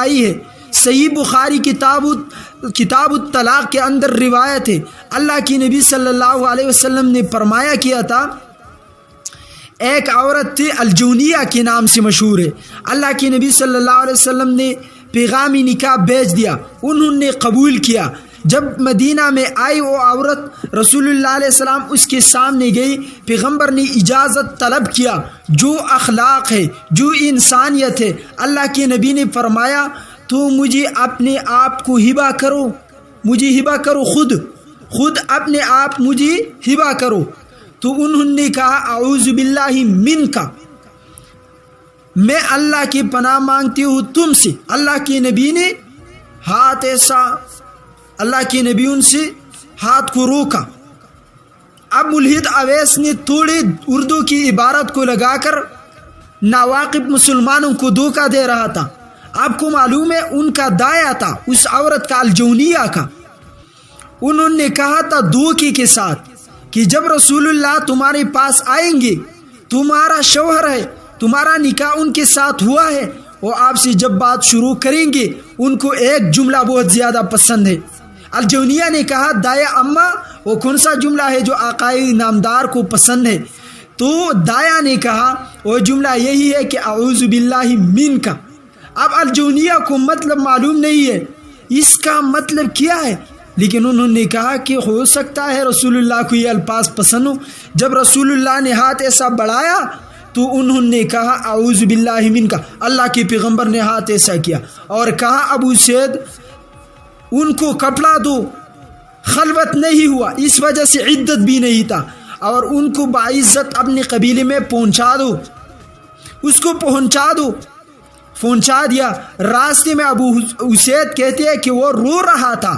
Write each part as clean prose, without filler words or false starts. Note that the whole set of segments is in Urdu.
آئی ہے. صحیح بخاری کتاب الطلاق کے اندر روایت ہے، اللہ کی نبی صلی اللہ علیہ وسلم نے فرمایا کیا تھا، ایک عورت تھی الجونیہ کے نام سے مشہور ہے، اللہ کی نبی صلی اللہ علیہ وسلم نے پیغامی نکاح بھیج دیا، انہوں نے قبول کیا. جب مدینہ میں آئی وہ عورت، رسول اللہ علیہ السلام اس کے سامنے گئی، پیغمبر نے اجازت طلب کیا. جو اخلاق ہے، جو انسانیت ہے، اللہ کے نبی نے فرمایا تو مجھے اپنے آپ کو ہبہ کرو، مجھے ہبہ کرو، خود اپنے آپ مجھے ہبہ کرو. تو انہوں نے کہا اعوذ باللہ منک، میں اللہ کی پناہ مانگتی ہوں تم سے. اللہ کے نبی نے ہاتھ ایسا، اللہ کے نبی ان سے ہاتھ کو روکا. اب ملحد اویس نے تھوڑی اردو کی عبارت کو لگا کر ناواقف مسلمانوں کو دھوکہ دے رہا تھا. آپ کو معلوم ہے ان کا دایا تھا اس عورت کا، الجونیہ کا. انہوں نے کہا تھا دھوکے کے ساتھ کہ جب رسول اللہ تمہارے پاس آئیں گے، تمہارا شوہر ہے، تمہارا نکاح ان کے ساتھ ہوا ہے، وہ آپ سے جب بات شروع کریں گے ان کو ایک جملہ بہت زیادہ پسند ہے. الجونیہ نے کہا دایا اماں وہ کون سا جملہ ہے جو آقائی نامدار کو پسند ہے؟ تو دایا نے کہا وہ جملہ یہی ہے کہ اعوذ باللہ منک. اب الجونیہ کو مطلب معلوم نہیں ہے اس کا مطلب کیا ہے، لیکن انہوں نے کہا کہ ہو سکتا ہے رسول اللہ کو یہ الفاظ پسند ہو. جب رسول اللہ نے ہاتھ ایسا بڑھایا تو انہوں نے کہا اعوذ باللہ منک. اللہ کے پیغمبر نے ہاتھ ایسا کیا اور کہا ابو سید ان کو کپڑا دو. خلوت نہیں ہوا، اس وجہ سے عدت بھی نہیں تھا، اور ان کو باعزت اپنے قبیلے میں پہنچا دو. اس کو پہنچا دیا. راستے میں ابو اسید کہتے ہیں کہ وہ رو رہا تھا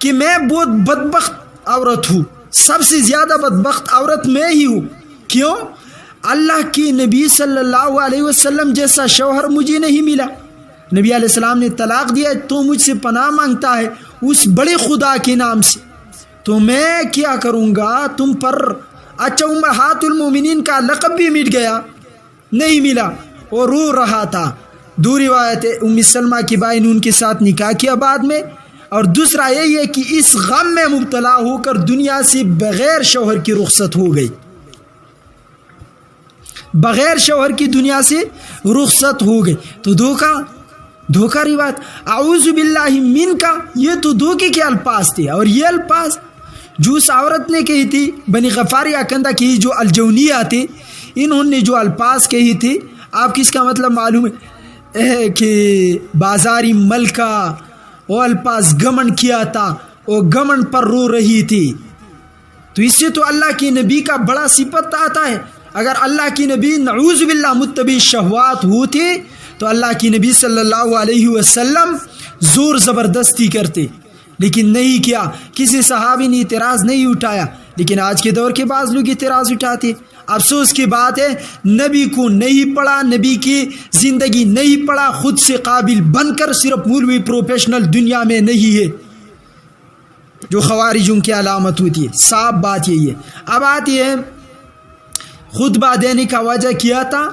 کہ میں بہت بدبخت عورت ہوں، سب سے زیادہ بدبخت عورت میں ہی ہوں. کیوں؟ اللہ کی نبی صلی اللہ علیہ وسلم جیسا شوہر مجھے نہیں ملا. نبی علیہ السلام نے طلاق دیا تو مجھ سے پناہ مانگتا ہے اس بڑے خدا کے نام سے، تو میں کیا کروں گا تم پر. اچھا امہات المومنین کا لقب بھی مٹ گیا، نہیں ملا، وہ رو رہا تھا. دو روایت ہے، ام سلمہ کی بائی نے ان کے ساتھ نکاح کیا بعد میں، اور دوسرا یہی ہے کہ اس غم میں مبتلا ہو کر دنیا سے بغیر شوہر کی رخصت ہو گئی، بغیر شوہر کی دنیا سے رخصت ہو گئی. تو دھوکہ روایت اعوذ باللہ منک، یہ تو دھوکے کے الفاظ تھے. اور یہ الفاظ جو اس عورت نے کہی تھی، بنی غفاری اکندہ کی جو الجونیہ تھے، انہوں نے جو الفاظ کہی تھی، آپ کس کا مطلب معلوم ہے کہ بازاری ملکہ، وہ الفاظ گمن کیا تھا، وہ گمن پر رو رہی تھی. تو اس سے تو اللہ کی نبی کا بڑا صفت آتا ہے. اگر اللہ کی نبی نعوذ باللہ متبع شہوات ہوتے تو اللہ کی نبی صلی اللہ علیہ وسلم زور زبردستی کرتے، لیکن نہیں کیا. کسی صحابی نے اعتراض نہیں اٹھایا، لیکن آج کے دور کے بعض لوگ اعتراض اٹھاتے. افسوس کی بات ہے نبی کو نہیں پڑھا، نبی کی زندگی نہیں پڑھا، خود سے قابل بن کر صرف مولوی پروفیشنل دنیا میں نہیں ہے، جو خوارجوں کی علامت ہوتی ہے. صاف بات یہی ہے. اب آتی ہے خطبہ دینے کا وجہ کیا تھا،